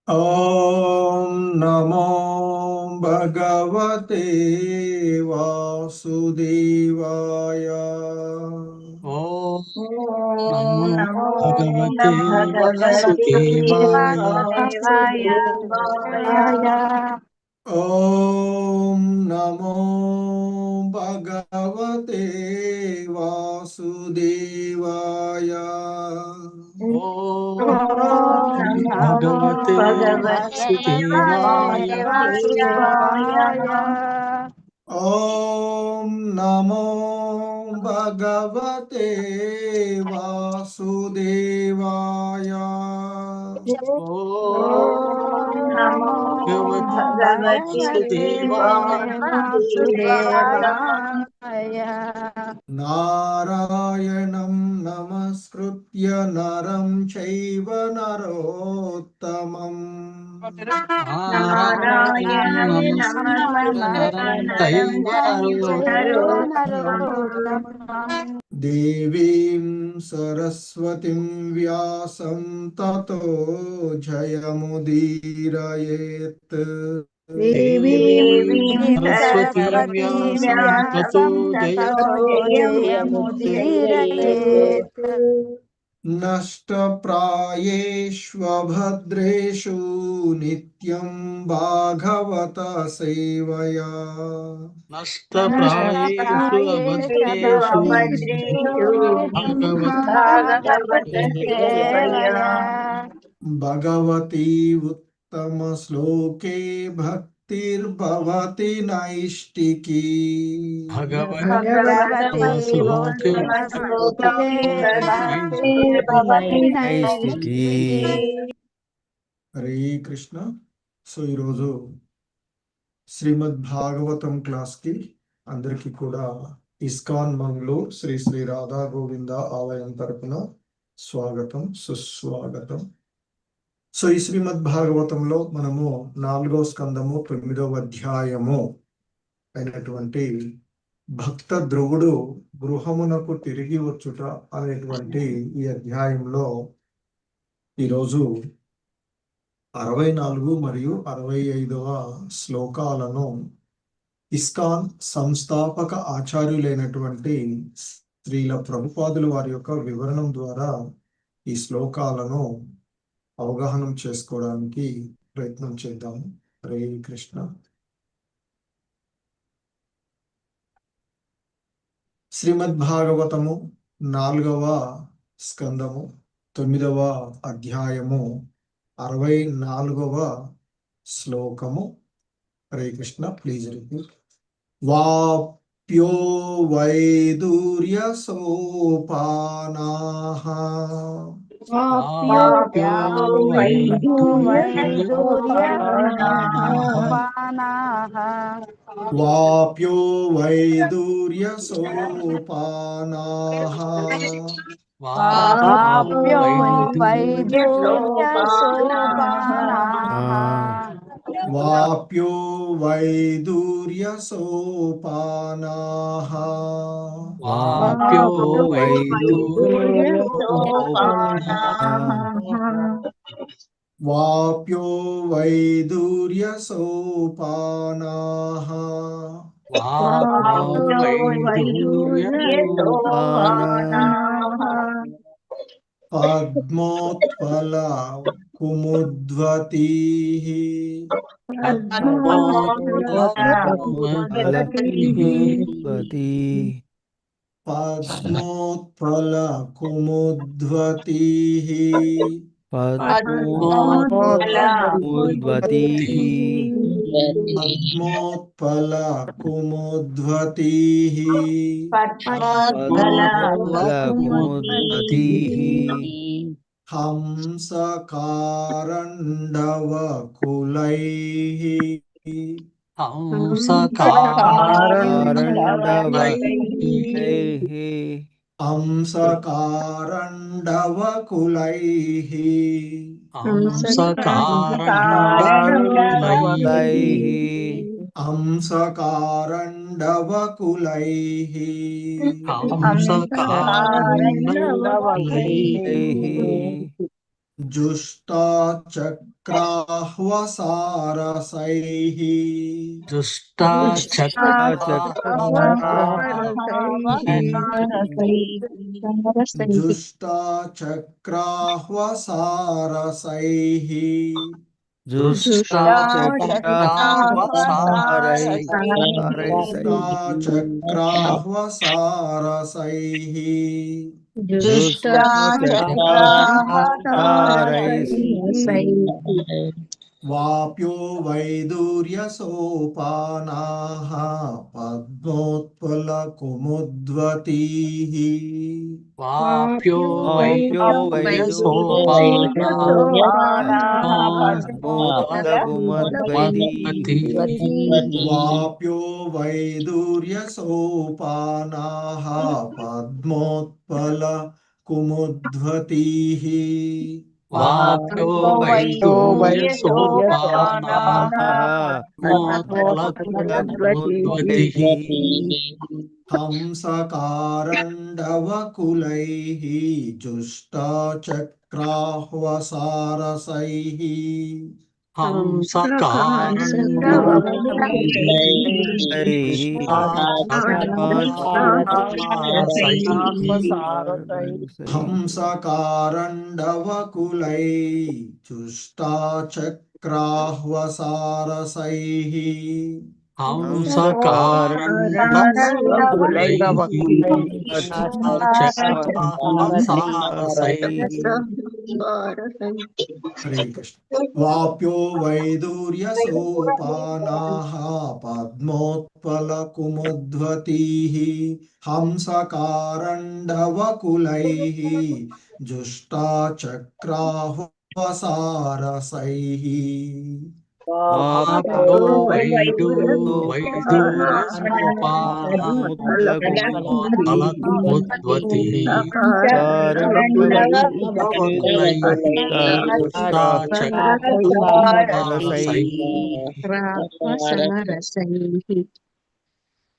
ॐ नमो भगवते वासुदेवाय। ॐ नमो नमो भगवते वासुदेवाय। ॐ नमो भगवते वासुदेवाय। ॐ भगवते वासुदेवाय। ॐ नमो भगवते वासुदेवाय। ॐ नमो भगवते वासुदेवाय। नारायणं नमस्कृत्य नरं चैव नरोत्तमम्। नारायणं नमस्कृत्य नरं चैव नरोत्तमम्। देवीं सरस्वतीं व्यासं ततो जयमुदीरयेत्। देवीं सरस्वतीं व्यासं ततो जयमुदीरयेत्। नष्टप्रायेष्वभद्रेषु नित्यं भागवत सेवया। नष्टप्रायेषु अभद्रेषु भागवत सेवया। भगवती उत्तमश्लोके भक्तिर्भवति नैष्टिकी। भगवती नैष्टिकी। హరే కృష్ణ. సో ఈరోజు శ్రీమద్ భాగవతం క్లాస్కి అందరికీ కూడా ఇస్కాన్ మంగళూర్ శ్రీ శ్రీ రాధా గోవింద ఆలయం తరపున స్వాగతం, సుస్వాగతం. సో ఈ శ్రీమద్ భాగవతంలో మనము 4వ స్కందము 9వ అధ్యాయము అయినటువంటి భక్త ధ్రువుడు గృహమునకు తిరిగి వచ్చుట అనేటువంటి ఈ అధ్యాయంలో ఈరోజు 64 మరియు 65వ శ్లోకాలను ఇస్కాన్ సంస్థాపక ఆచార్యులైనటువంటి శ్రీల ప్రభుపాదుల వారి యొక్క వివరణం ద్వారా ఈ శ్లోకాలను అవగాహన చేసుకోవడానికి ప్రయత్నం చేద్దాం. హరే కృష్ణ. శ్రీమద్ భాగవతము 4వ స్కందము 9వ అధ్యాయము 64వ శ్లోకము. హరే కృష్ణ. Please repeat. వాప్యో వైదూర్య సోపానాః వాప్యో వైదూర్య సోపానాః. వాప్యో వైదూర్య సోపానాః. వాప్యో వైదూర్య సోపానాః. వాప్యో వైదూర్య సోపానాః. వాప్యో వైదూర్య సోపానాః. వాప్యో వైదూర్య సోపానాః. వాప్యో వైదూర్య సోపానాః. పద్మోత్పల కుముద్వతీః. పద్మోత్పల కుముద్వతీః. పద్మోత్పల కుముద్వతీః. హంసకారండవకులైః. హంసకారండవకులైః. హంసకారండవకులైః. జుష్టాచక్రగదాధరైః. దుష్టాచక్రాహ్వసారసైః దుష్టాచక్రాహ్వసారసైః వాప్యో వైదూర్యసోపానాః పద్మోత్పలకుముద్వతీః వాప్యో వాప్యో వైదూర్యసోపానాః పద్మోత్పలకుముద్వతీః వాప్యో హంసకారండవకులైః జుష్టాచక్రాహ్వసారసైః హంసకారండవకులైః జుష్టాచక్రాహ్వసారసైః హరే కృష్ణ. వాప్యో వైదూర్యసోపానాః పద్మోత్పలకుముద్వతీః హంసకారండవకులైః జుష్టాచక్రాహ్వసారసైః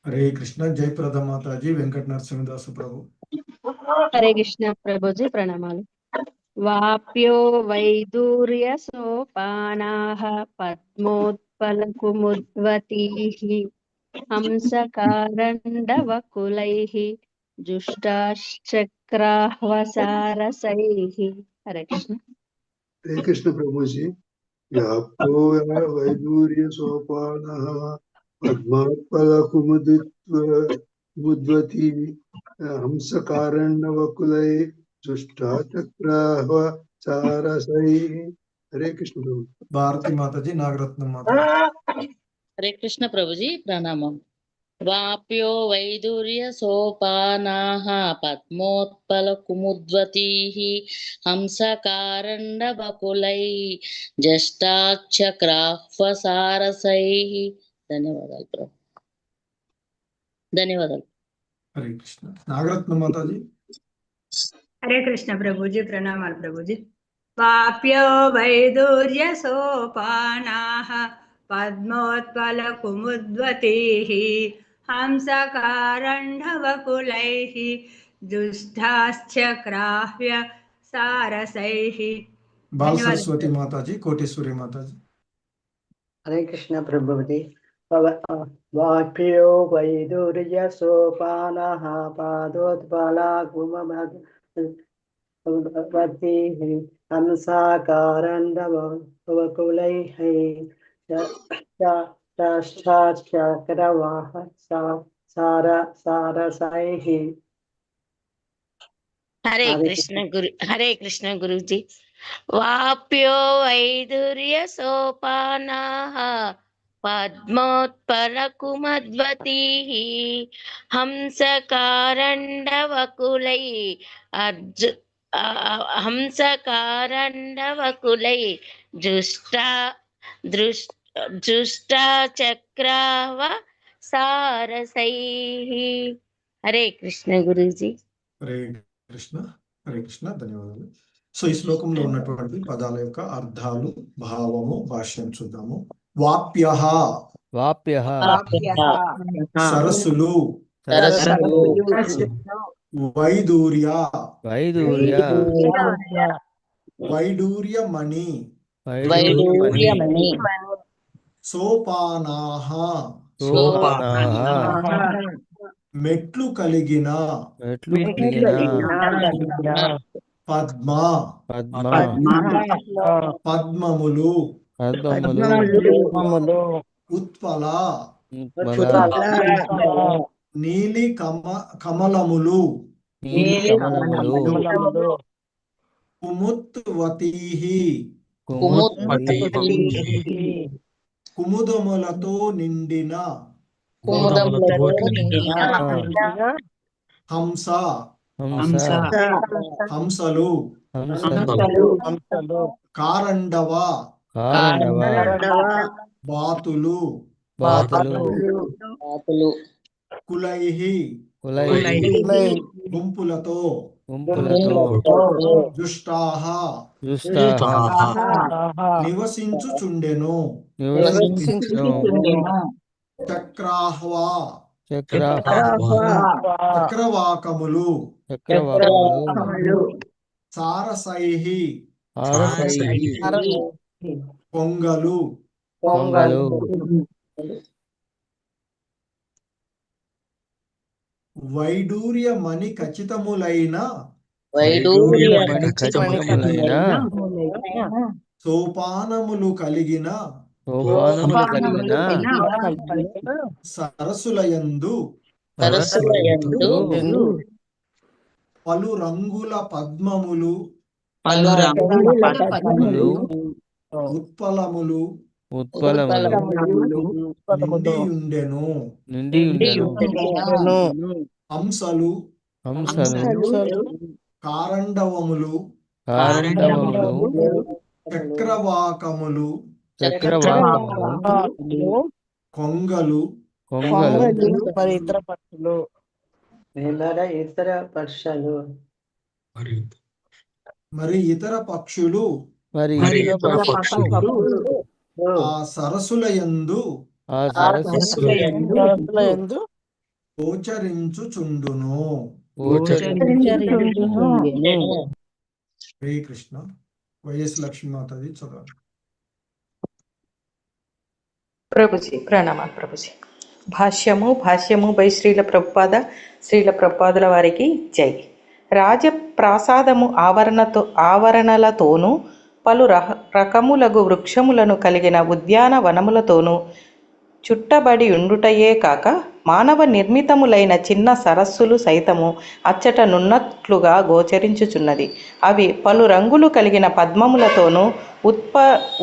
హరే కృష్ణ. జయప్రద మాతాజీ. వెంకట నరసింహదాసు ప్రభు. హరే కృష్ణ ప్రభుజీ ప్రణామాలు. వాప్యో వైదూర్య సోపానాః పద్మోత్పలకుముద్వతీః హంసకారండవకులైః జుష్టాశ్చక్రాహ్వసారసైః. హరే కృష్ణ. హరే కృష్ణ ప్రభుజీ. వ్యాప్తో వైదూర్య సోపానః పద్మోత్పలకుముద్వతీ హంసకారండవకులై జుష్టాచక్రాహ్వసారసైః. హరే కృష్ణ ప్రభు. భారతి మాతాజీ. నాగరత్నం మాతాజీ. హరే కృష్ణ ప్రభుజీ ప్రణామం. వాప్యో వైదూర్య సోపానాః పద్మోత్పలకుముద్వతీః హంసకారండవకులై జష్టాచక్రాహ్వసారసైః. ధన్యవాదాలు ప్రభు. ధన్యవాదాలు. హరే కృష్ణ. నాగరత్నం మాతాజీ. హరే కృష్ణ ప్రభుజీ ప్రణామాలు ప్రభుజీ. వాప్యో వైదూర్య సోపానాః పద్మోత్పలకుముద్వతీః హంసకారండవకులైః జుష్టాశ్చక్రాహ్వసారసైః. బాల సరస్వతి మాతాజీ. కోటేశ్వరి మాతాజీ. హరే కృష్ణ ప్రభుజీ. వాప్యో వైదూర్య సోపానః పాదోత్పలకుముద్వతీః హంసకారండవకులైః జుష్టాచక్రాహ్వసారసైః. హరే కృష్ణ గురుజీ. వాప్యో వైదూర్య సోపానాః పద్మోత్పలకుముద్వతీః హంసకారండవకులై జుష్టాచక్రాహ్వసారసైః. హరే కృష్ణ గురుజీ. హరే కృష్ణ. హరే కృష్ణ. ధన్యవాదాలు. సో ఈ శ్లోకంలో ఉన్నటువంటి పదాల యొక్క అర్థాలు, భావము, భాష్యం చూద్దాము. వాప్యః సరస్సులు, వైదూర్య వైడూర్యమణి వైడూర్యమణి సోపానాః సోపానాః మెట్లు కలిగిన మెట్లు కలిగిన పద్మ పద్మ పద్మములు పద్మములు ఉత్పల ఉత్పల నీలి కమలములు నీలి కమలములు కుముత్వతీః కుముత్పతీః కుముదములతో నిండిన కుముదములతో నిండిన హంస హంస హంసలు హంసలు కారండవ కారండవ బాతులు బాతులు కులైః కులై గుంపులతో గుంపులతో దుష్టాః దుష్టాః నివసించుచుండెను నివసించును చక్రాహ్వా చక్రవాకములు చక్రవాకములు సారసైః పొంగలు వైడూర్యమణి ఖచ్చితములైన సోపానములు కలిగిన సరస్సులయందు పలు రంగుల పద్మములు ఉత్పలములు నిండియుండెను హంసలు కారండవములు చక్రవాకములు కొంగలు ఇతర పక్షులు మరి ఇతర పక్షులు ఆ సరస్సులయందు గోచరించుచుండును. హరే కృష్ణ. వైఎస్ లక్ష్మీమాతది చదవండి. ప్రభుజీ ప్రణామాలు ప్రభుజీ. భాష్యము బై శ్రీల ప్రభుపాదుల వారికి జై. రాజప్రాసాదము ఆవరణలతోనూ పలు రకములగు వృక్షములను కలిగిన ఉద్యానవనములతోనూ చుట్టబడి ఉండుటయే కాక మానవ నిర్మితములైన చిన్న సరస్సులు సైతము అచ్చట నున్నట్లుగా గోచరించుచున్నది. అవి పలు రంగులు కలిగిన పద్మములతోనూ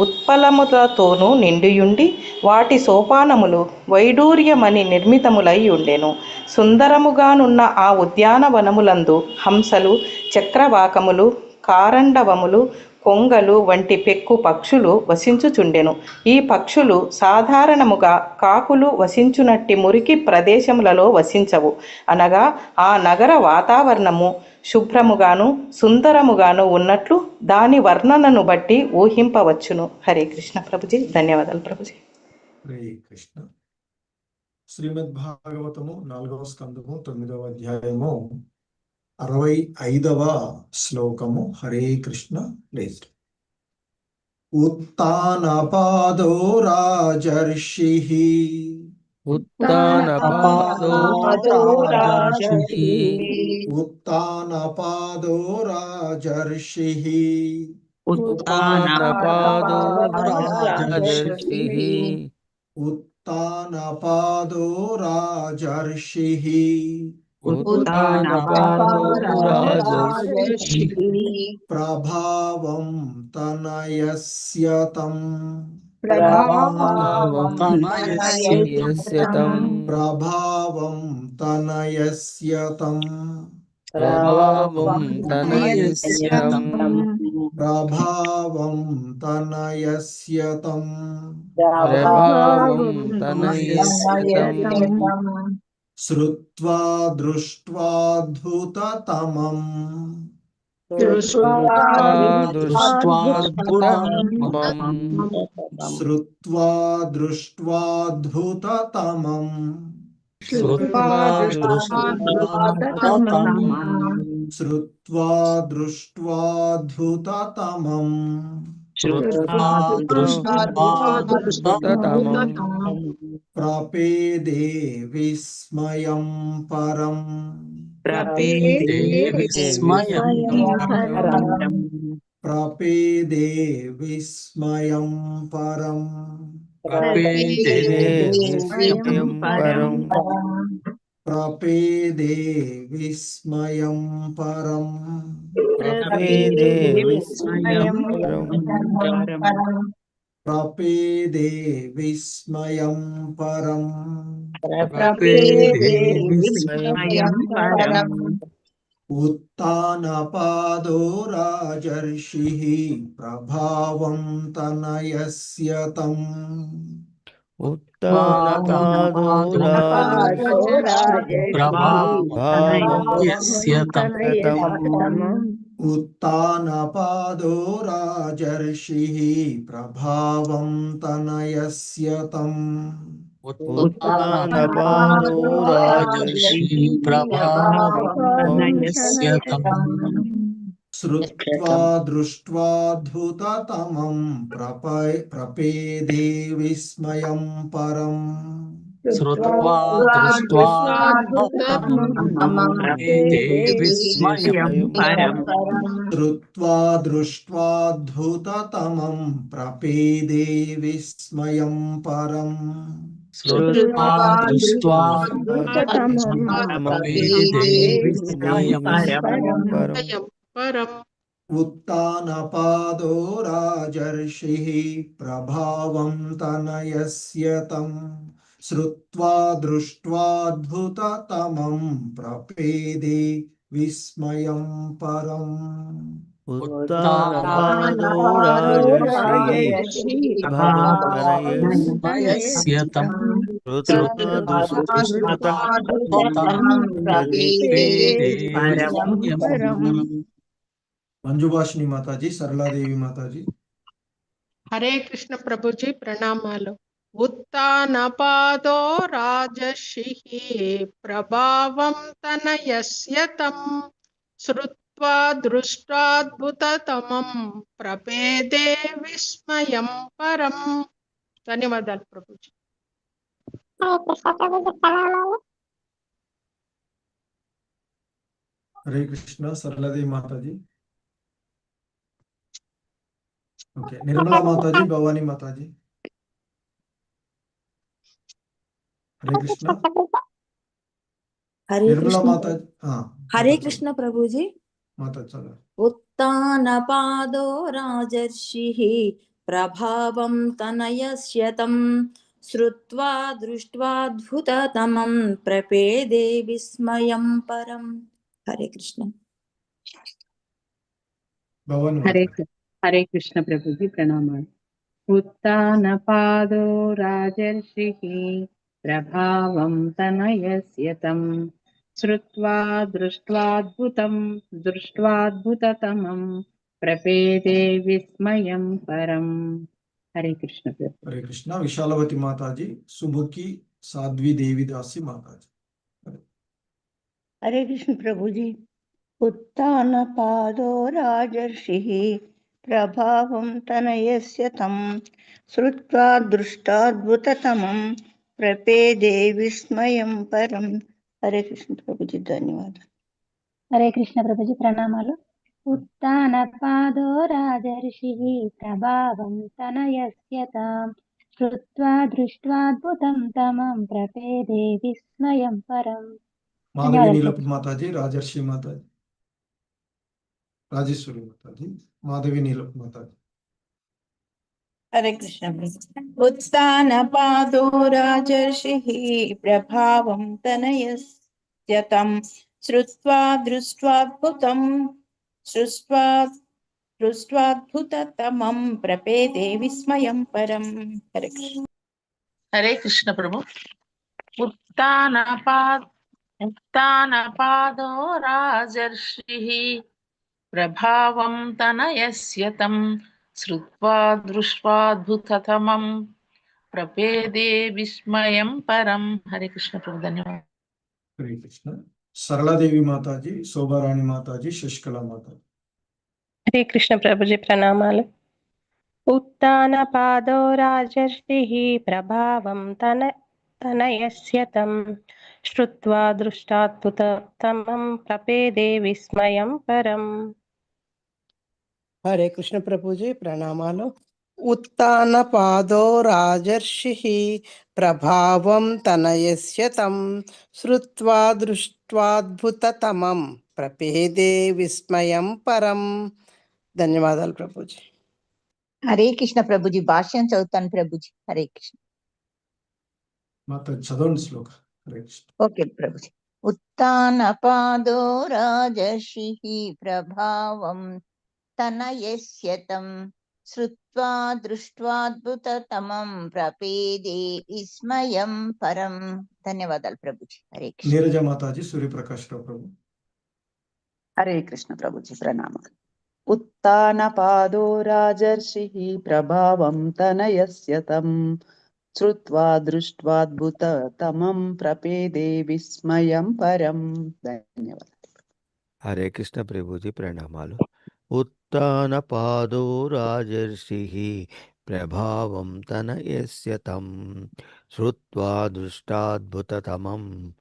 ఉత్పలములతోనూ నిండియుండి వాటి సోపానములు వైడూర్యమని నిర్మితములై ఉండెను. సుందరముగానున్న ఆ ఉద్యానవనములందు హంసలు, చక్రవాకములు, కారండవములు, కొంగలు వంటి పెక్కు పక్షులు వసించుచుండెను. ఈ పక్షులు సాధారణముగా కాకులు వసించునట్టి మురికి ప్రదేశములలో వసించవు. అనగా ఆ నగర వాతావరణము శుభ్రముగాను సుందరముగాను ఉన్నట్లు దాని వర్ణనను బట్టి ఊహింపవచ్చును. హరే కృష్ణ ప్రభుజీ. ధన్యవాదాలు ప్రభుజీ. హరే కృష్ణ. శ్రీమద్ భాగవతము 4వ స్కందము 9వ అధ్యాయము 65వ శ్లోకము. హరే కృష్ణ. ప్లీజ్. ఉత్తానపాదో రాజర్షిః ఉత్తానపాదో రాజర్షిః ప్రభావం తనయస్యతం శ్రుత్వా దృష్ట్వాద్భుతతమం श्रुत्वा दृष्ट्वाद्भुततमम् प्रपेदे विस्मयं परम् प्रपेदे प्रपेदे विस्मयं परम् विस्मयं परम् प्रपेदे विस्मयं परम् प्रपेदे विस्मयं परम् प्रपेदे विस्मयं परम् उत्तानपादो राजर्षिः प्रभावं तनयस्य तम् उत्तानपादो उत्तानपादो राजर्षिः प्रभावं तनयस्य तम् उत्तानपादो राजर्षिः श्रुत्वा दृष्ट्वाद्भुततमं प्रपेदे विस्मयं परम् श्रुत्वा श्रुत्वा दृष्ट्वाद्भुततमं प्रपेदे विस्मयं परम् उत्तानपादो राजर्षिः प्रभावं तनयस्य तम् श्रुत्वा दृष्ट्वाद्भुततमं प्रपेदे विस्मयं परम् उत्तानपादो राजर्षिः प्रभावं तनयस्य तम् श्रुत्वा दृष्ट्वाद्भुततमं మంజుభాషిణి మాతాజీ, సరళాదేవి మాతాజీ. హరే కృష్ణ ప్రభుజీ ప్రణామాలు. ఉత్తానపాదో రాజర్షిః ప్రభావం తనయస్య తం శ్రుత్వా దృష్టాద్భుతతమం ప్రపేదే విస్మయం పరం. ధన్యవాదాలు ప్రభుజీ. హరే కృష్ణ, సరళాదేవి మాతాజీ. ఓకే, నిర్మలా మాతాజీ, భవానీ మాతాజీ. హరే కృష్ణ. నిర్మలా మాతాజీ. హరే కృష్ణ ప్రభుజీ. మాతాజీ చదవండి. उत्तानपादो राजर्षिः प्रभावं तनयस्य तं श्रुत्वा दृष्ट्वाद्भुततमं प्रपेदे विस्मयं परम्. हरे कृष्ण. భవానీ హరే కృష్ణ ప్రభుజీ ప్రణామాలు. उत्तानपादो राजर्षिः प्रभावं तनयस्य तं श्रुत्वा दृष्ट्वाद्भुततमं प्रपेदे विस्मयं परम्. హరే కృష్ణ ప్రభు. హరే కృష్ణ. విశాలవతి మాతాజీ, సుముఖి సాధ్వి దేవిదాసి మాతాజీ. హరే కృష్ణ ప్రభుజీ. उत्तानपादो राजर्षिः प्रभावं तनयस्य तं श्रुत्वा दृष्टाद्भुततमं प्रपेदे विस्मयं परम्. हरे कृष्ण ప్రభుజీ, ధన్యవాదాలు. హరే కృష్ణ ప్రభుజీ ప్రణామాలు. उत्तानपादो राजर्षिः ప్రభావం తనయస్య తాం శ్రుత్వా దృష్ట్వాద్భుతం తమం ప్రపేదే విస్మయం పరం. మాధవి నీలపు మాతాజీ, రాజర్షి మాతాజీ, రాజేశ్వరి మాతాజీ, మాధవి నీలపు మాతాజీ. హరే కృష్ణ. उत्तानपादो राजर्षिः ప్రభావం తనయస్య తం శ్రుత్వా దృష్ట్వాద్భుతతమం ప్రపేదే విస్మయం పరం. హరే కృష్ణ. హరే కృష్ణ ప్రభు. उत्तानपादो राजर्षिः ప్రభావం తనయస్య తం శ్రుత్వా దృష్ట్వాద్భుతతమం ప్రపేదే విస్మయం పరం. హరే కృష్ణ ప్రభు, ధన్యవాదాలు. హరే కృష్ణ. సరళాదేవి మాతాజీ, శోభారాణి మాతాజీ, శశికళ మాతాజీ. హరే కృష్ణ ప్రభుజీ ప్రణామాలు. उत्तानपादो राजर्षिः प्रभावं तनयस्य तं श्रुत्वा दृष्टाद्भुततमं प्रपेदे विस्मयं परम्। हरे कृष्ण प्रभु जी प्रणामाలు. उत्तानपादो राजर्षिः ప్రభావం తనయస్య తం శ్రుత్వా దృష్ట్వాద్భుతతమం ప్రపేదే విస్మయం పరం. ధన్యవాదాలు ప్రభుజీ. హరే కృష్ణ ప్రభుజీ. భాష్యం చదువుతాను ప్రభుజీ. హరే కృష్ణ. మాత చదవండి శ్లోక. హరే కృష్ణ. ఓకే ప్రభుజీ. ఉత్తానపాదో రాజర్షిః ప్రభావం తనయస్య తం శ్రుత్వా దృష్ట్వాద్భుతతమం ప్రపేదే విస్మయం పరం. ధన్యవాదాలు ప్రభుజీ. హరే కృష్ణ. నీరజ మాతాజీ, సూర్యప్రకాష్ రావు ప్రభు. హరే కృష్ణ ప్రభుజీ ప్రణామాలు. उत्तानपादो राजर्षिः प्रभावं तनयस्य तं श्रुत्वा दृष्ट्वाद्भुततमं प्रपेदे विस्मयं परम्. ధన్యవాదాలు. హరే కృష్ణ ప్రభుజీ ప్రణామాలు. ఉత్తానపాదో రాజర్షిః ప్రభావం తనయస్య తం శ్రుత్వా దృష్టాద్భుతతమం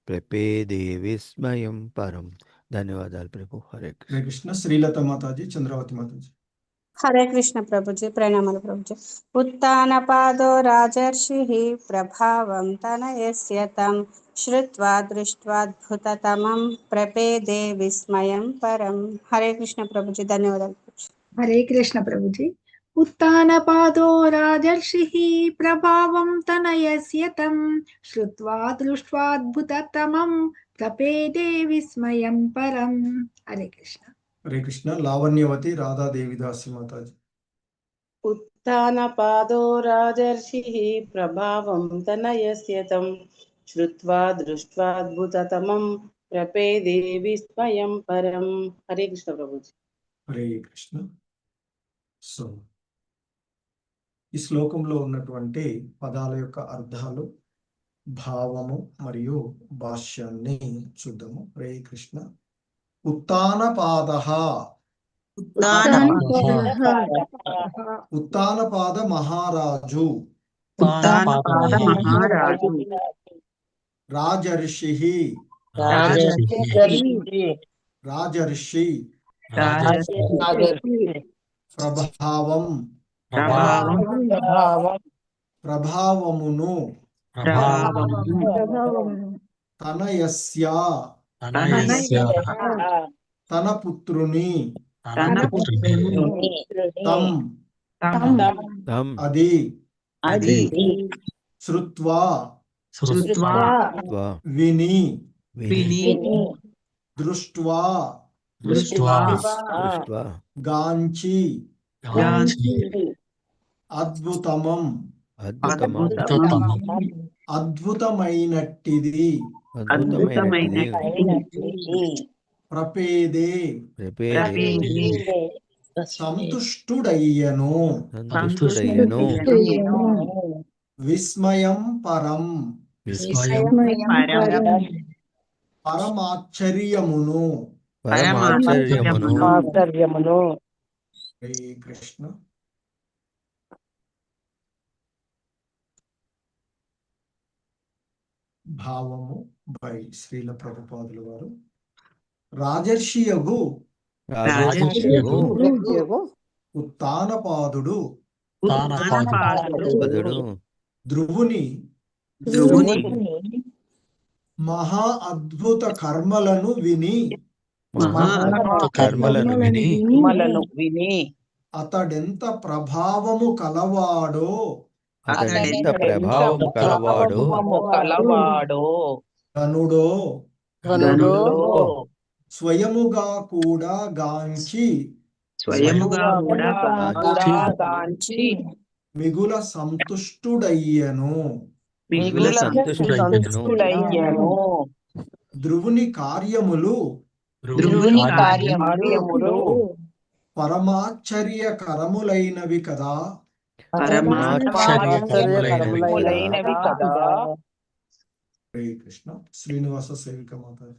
ప్రపేదే విస్మయం పరం. ధన్యవాదాలు ప్రభు. హరే కృష్ణ. హరే కృష్ణ. శ్రీలత మాతాజీ, చంద్రావతి మాతాజీ. హరే కృష్ణ ప్రభుజీ ప్రణామాలు ప్రభుజీ. ఉత్తానపాదో రాజర్షిః ప్రభావం తనయస్య తం శ్రుత్వా దృష్ట్వాద్భుతతమం ప్రపేదే విస్మయం పరం. హరే కృష్ణ ప్రభుజీ. ధన్యవాదాలు ప్రభుజీ. హరే కృష్ణ ప్రభుజీ. उत्तानपादो राजर्षिः प्रभावं तनयस्य तं श्रुत्वा दृष्ट्वाद्भुततमं प्रपेदे विस्मयं परम्. हरे कृष्ण. హరే కృష్ణ. లావణ్యవతి రాధాదేవిదాసి మాతాజీ. उत्तानपादो राजर्षिः प्रभावं तनयस्य तं श्रुत्वा दृष्ट्वाद्भुततमं प्रपेदे विस्मयं परम्. हरे कृष्ण ప్రభుజీ. హరే కృష్ణ. సో ఈ శ్లోకంలో ఉన్నటువంటి పదాల యొక్క అర్థాలు, భావము మరియు భాష్యాన్ని చూద్దాము. హరే కృష్ణ. ఉత్తానపాదః. ఉత్తానపాద మహారాజు. రాజర్షిః. రాజర్షి. ప్రభావం. ప్రభావమును. తనయస్య. తన పుత్రుని. తం. అది. శ్రుత్వా. విని. దృష్ట్వా. గాంచి. అద్భుతమం. అద్భుతమైనట్టిది. ప్రపేదే. సంతుష్టుడయ్యను. విస్మయం పరం. పరమాశ్చర్యమును. హరే కృష్ణ. భావము బై శ్రీల ప్రభుపాదుల వారు. రాజర్షియగు ఉత్తానపాదుడు ధ్రువుని మహా అద్భుత కర్మలను విని అతడెంత ప్రభావము కలవాడో ధనుడో స్వయముగా కూడా గాంచి మిగుల సంతుష్టుడయ్యను. ధ్రువుని కార్యములు పరమాశ్చర్యకరములైనవి కదా. హరే కృష్ణ. శ్రీనివాస సేవిక మాతాజీ.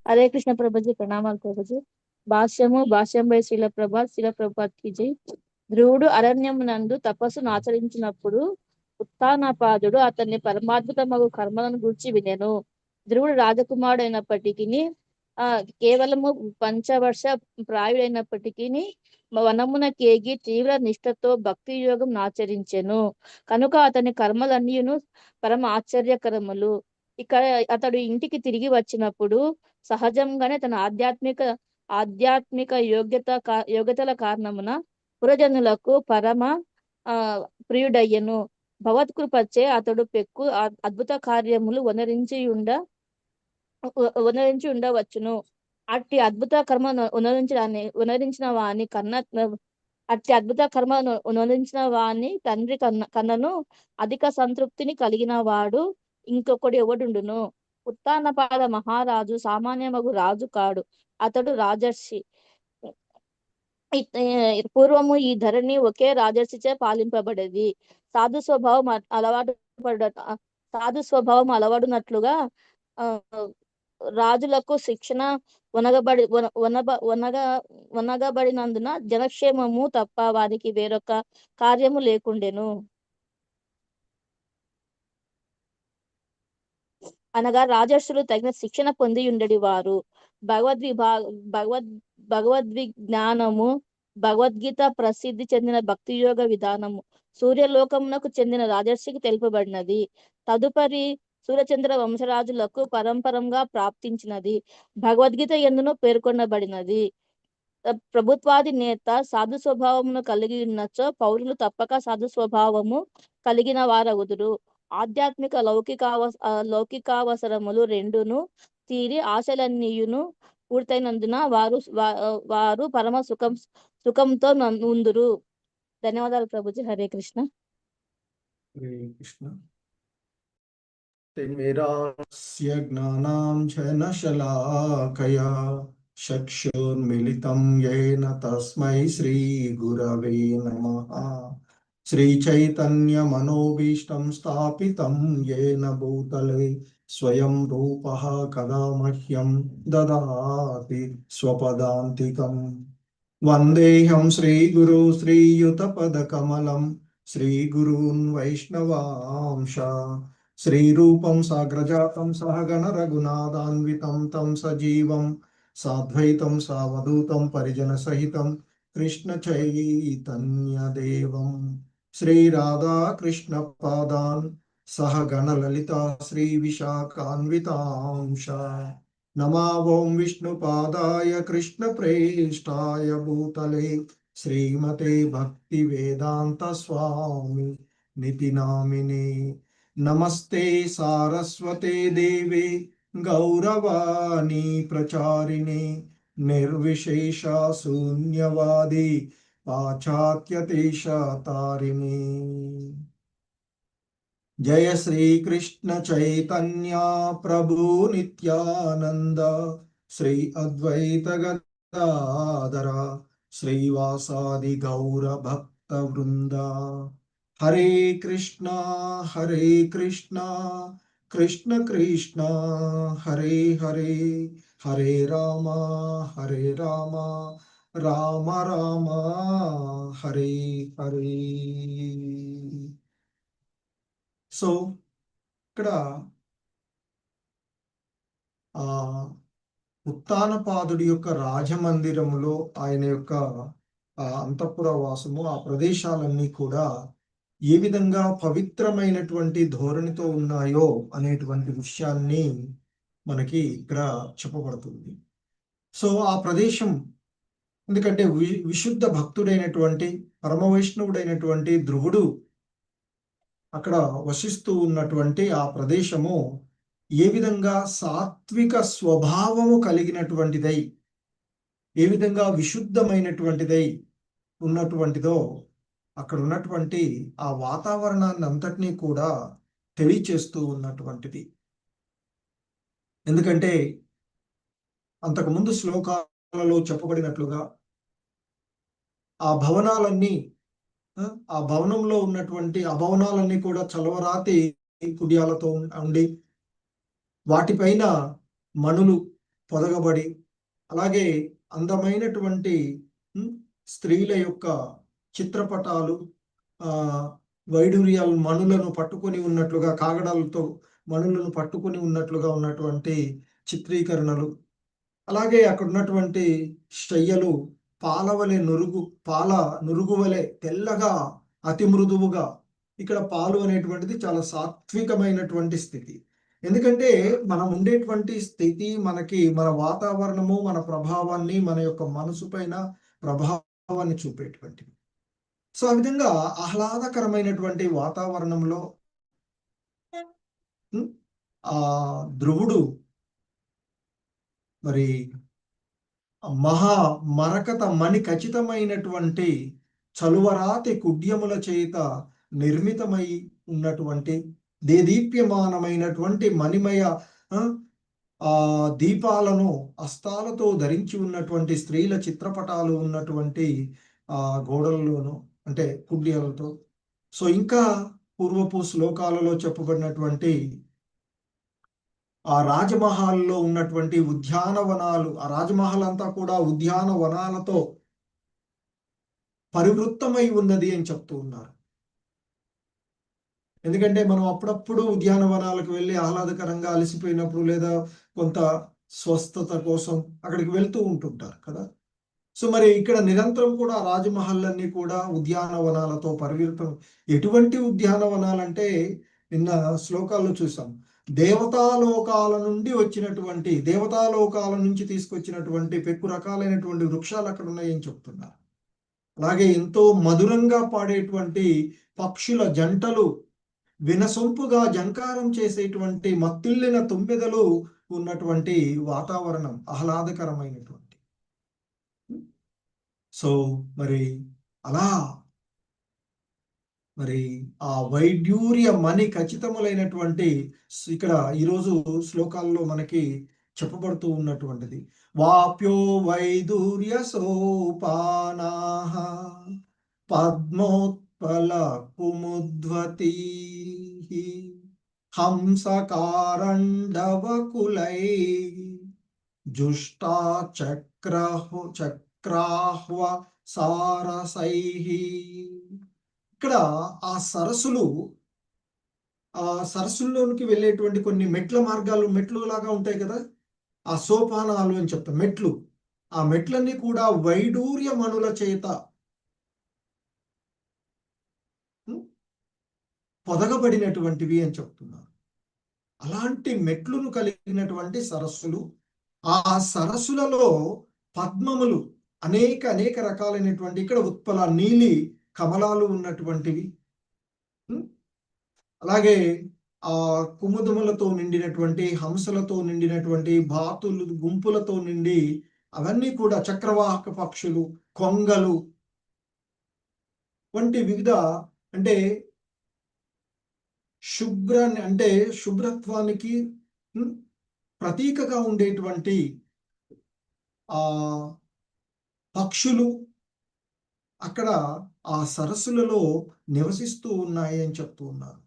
హరే కృష్ణ ప్రభుజీ ప్రణామాలు ప్రభుజీ. భాష్యం బై శ్రీల ప్రభాత్. శ్రీల ప్రభాత్ కి జై. ధ్రువుడు అరణ్యమునందు తపస్సును ఆచరించినప్పుడు ఉత్తానపాదుడు అతన్ని పరమాద్భుతమగు కర్మలను గూర్చి వినెను. ధ్రువుడు రాజకుమారుడైనప్పటికీ కేవలము పంచవర్ష ప్రాయుడైనప్పటికీ వనమున కేగి తీవ్ర నిష్ఠతో భక్తి యోగం ఆచరించెను. కనుక అతని కర్మలన్నీయును పరమ ఆశ్చర్యకరములు. ఇక్కడ అతడు ఇంటికి తిరిగి వచ్చినప్పుడు సహజంగానే తన ఆధ్యాత్మిక యోగ్యతల కారణమున పురజనులకు పరమ ప్రియుడయ్యను. భగవత్కృపచే అతడు పెక్కు అద్భుత కార్యములు వనరించి ఉండవచ్చును. అట్టి అద్భుత కర్మ ఉనరించిన వాని తండ్రి కన్నను అధిక సంతృప్తిని కలిగిన వాడు ఇంకొకడు ఎవడుండును. ఉత్తానపాద మహారాజు సామాన్యమగు రాజు కాడు, అతడు రాజర్షి. పూర్వము ఈ ధరణి ఒకే రాజర్షిచే పాలింపబడేది. సాధు స్వభావం అలవడునట్లుగా రాజులకు శిక్షణ వనగబడినందున జనక్షేమము తప్ప వారికి వేరొక కార్యము లేకుండెను. అనగా రాజర్షులు తగిన శిక్షణ పొంది ఉండడి వారు. భగవద్విజ్ఞానము, భగవద్గీత ప్రసిద్ధి చెందిన భక్తి యోగ విధానము సూర్యలోకమునకు చెందిన రాజర్షికి తెలుపబడినది. తదుపరి సూర్యచంద్ర వంశరాజులకు పరంపరంగా ప్రాప్తించినది. భగవద్గీత ఎందును పేర్కొనబడినది. ప్రభుత్వాది నేత సాధు స్వభావమును కలిగి ఉన్నచో పౌరులు తప్పక సాధు స్వభావము కలిగిన వారగుదురు. ఆధ్యాత్మిక లౌకికావసరములు రెండును తీరి ఆశలన్నీయును పూర్తయినందున వారు పరమ సుఖంతో ఉందురు. ధన్యవాదాలు ప్రభుజీ. హరే కృష్ణ. హరే కృష్ణ. తిమిరాస్య జ్ఞానాంజనశలాకయా చక్షుర్మిలితం యేన తస్మై శ్రీ గురవే నమః. శ్రీచైతన్యమనోభీష్టం స్థాపితం యేన భూతలే స్వయం రూపః కదా మహ్యం దదాతి స్వపదాంతికం. వందేహం శ్రీగురు శ్రీయుతపదకమలం శ్రీగురూన్ వైష్ణవాంశ. శ్రీరూపం సాగ్రజాతం సహగణ రఘునాథాన్వితం తం సజీవం సాద్వైతం సావధూతం పరిజన సహితం కృష్ణ చైతన్యదేవం శ్రీరాధాకృష్ణ పాదాన్ సహగణ లలితా శ్రీ విశాఖాన్వితాంశ. నమావం విష్ణుపాదాయ కృష్ణ ప్రేష్టాయ భూతలే శ్రీమతే భక్తి వేదాంత స్వామి నితి నామినే. నమస్తే సారస్వతే దేవే గౌరవాణి ప్రచారిణే నిర్విశేష శూన్యవాది పాశ్చాత్యదేశతారిణే. జయ శ్రీ కృష్ణ చైతన్య ప్రభు నిత్యానంద శ్రీ అద్వైత గదాధర శ్రీవాసాది గౌర భక్త వృంద. హరే కృష్ణ కృష్ణ కృష్ణ హరే హరే, హరే రామ రామ రామ హరే హరే. సో ఇక్కడ ఉత్తానపాదుడి యొక్క రాజమందిరములో ఆయన యొక్క అంతఃపుర వాసము, ఆ ప్రదేశాలన్నీ కూడా ఏ విధంగా పవిత్రమైనటువంటి ధోరణితో ఉన్నాయో అనేటువంటి విషయాన్ని మనకి ఇక్కడ చెప్పబడుతుంది. సో ఆ ప్రదేశం ఎందుకంటే విశుద్ధ భక్తుడైనటువంటి పరమ వైష్ణవుడైనటువంటి ధ్రువుడు అక్కడ వసిస్తూ ఉన్నటువంటి ఆ ప్రదేశము ఏ విధంగా సాత్విక స్వభావము కలిగినటువంటిదై, ఏ విధంగా విశుద్ధమైనటువంటిదై ఉన్నటువంటిదో అక్కడ ఉన్నటువంటి ఆ వాతావరణాన్ని అంతటినీ కూడా తెలియచేస్తూ ఉన్నటువంటిది. ఎందుకంటే అంతకుముందు శ్లోకాలలో చెప్పబడినట్లుగా ఆ భవనాలన్నీ, ఆ భవనంలో ఉన్నటువంటి ఆ భవనాలన్నీ కూడా చలవరాతి కుడియాలతో ఉండి వాటిపైన మణులు పొదగబడి, అలాగే అందమైనటువంటి స్త్రీల యొక్క చిత్రపటాలు, వైడూర్యాల మణులను పట్టుకొని ఉన్నట్లుగా, కాగడాలతో మణులను పట్టుకొని ఉన్నట్లుగా ఉన్నటువంటి చిత్రీకరణలు, అలాగే అక్కడ ఉన్నటువంటి శయ్యలు పాల నురుగు వలె తెల్లగా, అతి మృదువుగా. ఇక్కడ పాలు అనేటువంటిది చాలా సాత్వికమైనటువంటి స్థితి. ఎందుకంటే మనం ఉండేటువంటి స్థితి మనకి మన వాతావరణము, మన ప్రభావాన్ని, మన యొక్క మనసు పైన ప్రభావాన్ని చూపేటువంటివి. సో ఆ విధంగా ఆహ్లాదకరమైనటువంటి వాతావరణంలో ఆ ధ్రువుడు మరి మరకత మణి ఖచ్చితమైనటువంటి చలువరాతి కుడ్యముల చేత నిర్మితమై ఉన్నటువంటి దేదీప్యమానమైనటువంటి మణిమయ దీపాలను హస్తాలతో ధరించి ఉన్నటువంటి స్త్రీల చిత్రపటాలు ఉన్నటువంటి గోడల్లోనూ, అంటే కుడ్యాలతో. సో ఇంకా పూర్వపు శ్లోకాలలో చెప్పబడినటువంటి ఆ రాజమహల్లో ఉన్నటువంటి ఉద్యానవనాలు, ఆ రాజమహల్ అంతా కూడా ఉద్యానవనాలతో పరివృత్తమై ఉన్నది అని చెప్తూ ఉన్నారు. ఎందుకంటే మనం అప్పుడప్పుడు ఉద్యానవనాలకు వెళ్ళి ఆహ్లాదకరంగా అలసిపోయినప్పుడు లేదా కొంత స్వస్థత కోసం అక్కడికి వెళ్తూ ఉంటుంటారు కదా. సో మరి ఇక్కడ నిరంతరం కూడా రాజమహల్లన్నీ కూడా ఉద్యానవనాలతో పరివృతం. ఎటువంటి ఉద్యానవనాలంటే నిన్న శ్లోకాల్లో చూసాం, దేవతాలోకాల నుంచి తీసుకొచ్చినటువంటి పెక్కు రకాలైనటువంటి వృక్షాలు అక్కడ ఉన్నాయని చెప్తున్నారు. అలాగే ఎంతో మధురంగా పాడేటువంటి పక్షుల జంటలు, వినసొంపుగా జంకారం చేసేటువంటి మత్తిల్లిన తుమ్మెదలు ఉన్నటువంటి వాతావరణం ఆహ్లాదకరమైనటువంటి. సో మరి అలా మరి ఆ వైడ్యూర్య మణి ఖచ్చితములైనటువంటి ఇక్కడ ఈరోజు శ్లోకాల్లో మనకి చెప్పబడుతూ ఉన్నటువంటిది, వాప్యో వైదూర్య సోపానాః పద్మోత్పల కుముద్వతీ హంసకారండవకులై జుష్టా చక్రాహ్వ సారసైః. ఇక్కడ ఆ సరస్సుల్లోనికి వెళ్ళేటువంటి కొన్ని మెట్లు లాగా ఉంటాయి కదా, ఆ సోపానాలు అని చెప్తాం, మెట్లు. ఆ మెట్లన్నీ కూడా వైడూర్య మణుల చేత పొదగబడినటువంటివి అని చెప్తున్నారు. అలాంటి మెట్లును కలిగినటువంటి సరస్సులు, ఆ సరస్సులలో పద్మములు అనేక రకాలైనటువంటి, ఇక్కడ ఉత్పల నీలి కమలాలు ఉన్నటువంటివి, అలాగే ఆ కుముదములతో నిండినటువంటి, హంసలతో నిండినటువంటి, బాతులు గుంపులతో నిండి, అవన్నీ కూడా చక్రవాహక పక్షులు, కొంగలు వంటి వివిధ, అంటే శుభ్రత్వానికి ప్రతీకగా ఉండేటువంటి ఆ పక్షులు అక్కడ ఆ సరస్సులలో నివసిస్తూ ఉన్నాయి అని చెప్తూ ఉన్నారు.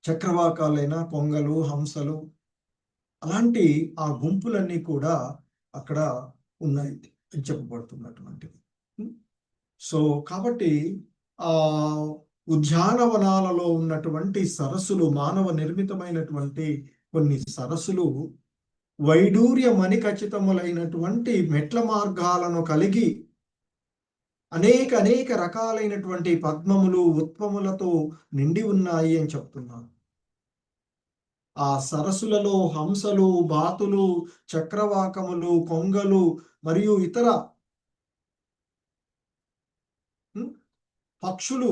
చక్రవాకాలైన కొంగలు, హంసలు, అలాంటి ఆ గుంపులన్నీ కూడా అక్కడ ఉన్నాయి అని చెప్పబడుతున్నటువంటివి. సో కాబట్టి ఆ ఉద్యానవనాలలో ఉన్నటువంటి సరస్సులు, మానవ నిర్మితమైనటువంటి కొన్ని సరస్సులు వైడూర్య మణి ఖచ్చితములైనటువంటి మెట్ల మార్గాలను కలిగి అనేక రకాలైనటువంటి పద్మములు, ఉత్పములతో నిండి ఉన్నాయి అని చెప్తున్నారు. ఆ సరస్సులలో హంసలు, బాతులు, చక్రవాకములు, కొంగలు మరియు ఇతర పక్షులు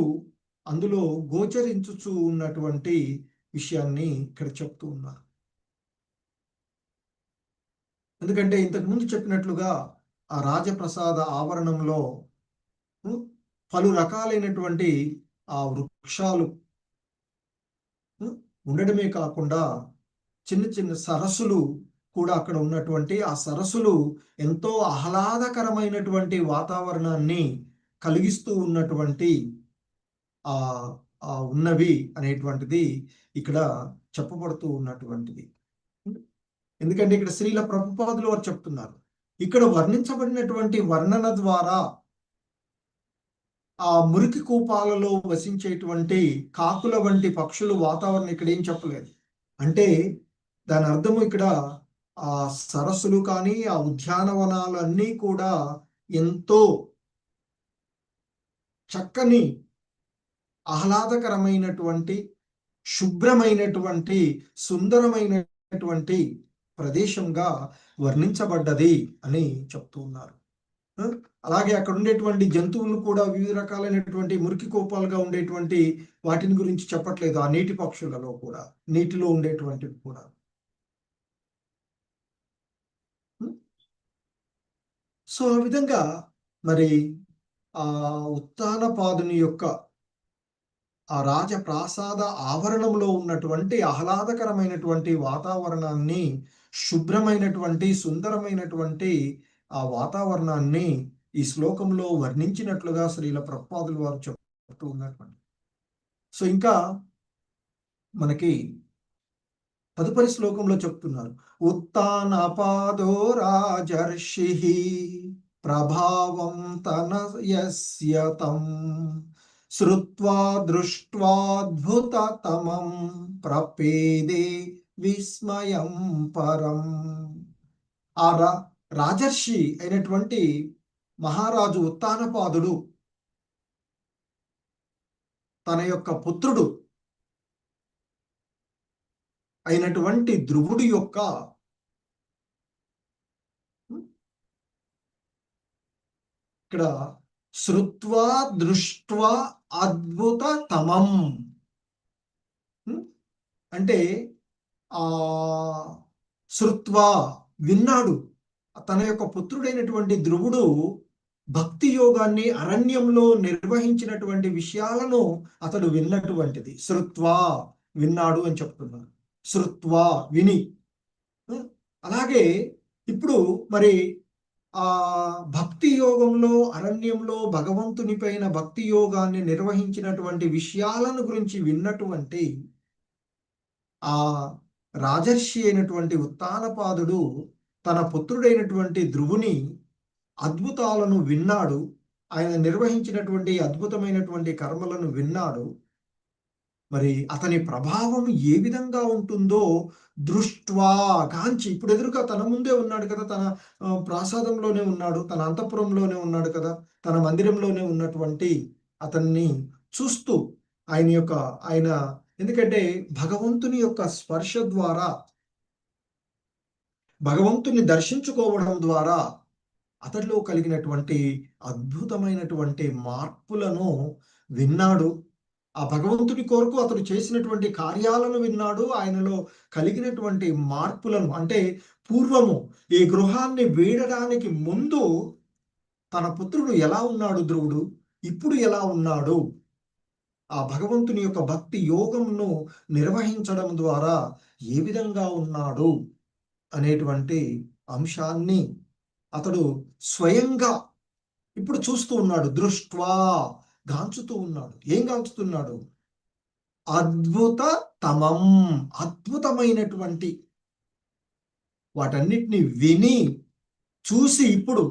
అందులో గోచరించుచూ ఉన్నటువంటి విషయాన్ని ఇక్కడ చెప్తూ ఉన్నారు. ఎందుకంటే ఇంతకుముందు చెప్పినట్లుగా ఆ రాజప్రసాద ఆవరణంలో పలు రకాలైనటువంటి ఆ వృక్షాలు ఉండడమే కాకుండా చిన్న సరస్సులు కూడా అక్కడ ఉన్నటువంటి, ఆ సరస్సులు ఎంతో ఆహ్లాదకరమైనటువంటి వాతావరణాన్ని కలిగిస్తూ ఉన్నటువంటి ఉన్నవి అనేటువంటిది ఇక్కడ చెప్పబడుతూ ఉన్నటువంటిది. ఎందుకంటే ఇక్కడ శ్రీల ప్రభుపాదులు వారు చెప్తున్నారు, ఇక్కడ వర్ణించబడినటువంటి వర్ణన ద్వారా ఆ మురికి కూపాలలో వసించేటువంటి కాకుల వంటి పక్షులు వాతావరణం ఇక్కడ ఏం చెప్పలేదు. అంటే దాని అర్థము ఇక్కడ ఆ సరస్సులు కానీ ఆ ఉద్యానవనాలు అన్నీ కూడా ఎంతో చక్కని ఆహ్లాదకరమైనటువంటి శుభ్రమైనటువంటి సుందరమైనటువంటి ప్రదేశంగా వర్ణించబడ్డది అని చెప్తూ ఉన్నారు. అలాగే అక్కడ ఉండేటువంటి జంతువులు కూడా వివిధ రకాలైనటువంటి మురికి కోపాలుగా ఉండేటువంటి వాటిని గురించి చెప్పట్లేదు. ఆ నీటి పక్షులలో కూడా, నీటిలో ఉండేటువంటివి కూడా. సో ఆ విధంగా మరి ఆ ఉత్తానపాదుని యొక్క ఆ రాజప్రాసాద ఆవరణంలో ఉన్నటువంటి ఆహ్లాదకరమైనటువంటి వాతావరణాన్ని, శుభ్రమైనటువంటి సుందరమైనటువంటి ఆ వాతావరణాన్ని ఈ శ్లోకంలో వర్ణించినట్లుగా శ్రీల ప్రభుపాదులు వారు చెప్తూ ఉన్నటువంటి. సో ఇంకా మనకి తదుపరి శ్లోకంలో చెప్తున్నారు, ఉత్తానపాదో రాజర్షి ప్రభావం తనయస్యతం శ్రుత్వా దృష్ట్వాద్భుతతమం ప్రపేదే విస్మయం పరం. ఆ రాజర్షి అయినటువంటి మహారాజు ఉత్తానపాదుడు తన యొక్క పుత్రుడు అయినటువంటి ధ్రువుడి యొక్క ఇక్కడ శ్రుత్వా దృష్ట్వా అద్భుతతమం అంటే శ్రుత్వా విన్నాడు. తన యొక్క పుత్రుడైనటువంటి ధ్రువుడు భక్తి యోగాన్ని అరణ్యంలో నిర్వహించినటువంటి విషయాలను అతడు విన్నటువంటిది. శ్రుత్వా విన్నాడు అని చెప్తున్నారు. శ్రుత్వా విని. అలాగే ఇప్పుడు మరి ఆ భక్తి యోగంలో అరణ్యంలో భగవంతుని పైన భక్తి యోగాన్ని నిర్వహించినటువంటి విషయాలను గురించి విన్నటువంటి ఆ రాజర్షి అయినటువంటి ఉత్తానపాదుడు తన పుత్రుడైనటువంటి ధ్రువుని అద్భుతాలను విన్నాడు. ఆయన నిర్వహించినటువంటి అద్భుతమైనటువంటి కర్మలను విన్నాడు. మరి అతని ప్రభావం ఏ విధంగా ఉంటుందో దృష్ట్వా కాంచి, ఇప్పుడు ఎదురుగా తన ముందే ఉన్నాడు కదా, తన ప్రాసాదంలోనే ఉన్నాడు, తన అంతఃపురంలోనే ఉన్నాడు కదా, తన మందిరంలోనే ఉన్నటువంటి అతన్ని చూస్తూ ఆయన ఎందుకంటే భగవంతుని యొక్క స్పర్శ ద్వారా, భగవంతుని దర్శించుకోవడం ద్వారా అతడిలో కలిగినటువంటి అద్భుతమైనటువంటి మార్పులను విన్నాడు. ఆ భగవంతుడి కొరకు అతడు చేసినటువంటి కార్యాలను విన్నాడు. ఆయనలో కలిగినటువంటి మార్పులను, అంటే పూర్వము ఈ గృహాన్ని వీడడానికి ముందు తన పుత్రుడు ఎలా ఉన్నాడు ధ్రువుడు, ఇప్పుడు ఎలా ఉన్నాడు, ఆ భగవంతుని యొక్క భక్తి యోగంను నిర్వహించడం ద్వారా ఏ విధంగా ఉన్నాడు అనేటువంటి అంశాన్ని అతడు స్వయంగా ఇప్పుడు చూస్తూ ఉన్నాడు. దృష్ట్వా గాంచుతూ ఉన్నాడు. ఏం గాంచుతున్నాడు? అద్భుతతమం, అద్భుతమైనటువంటి వాటన్నిటిని విని చూసి ఇప్పుడు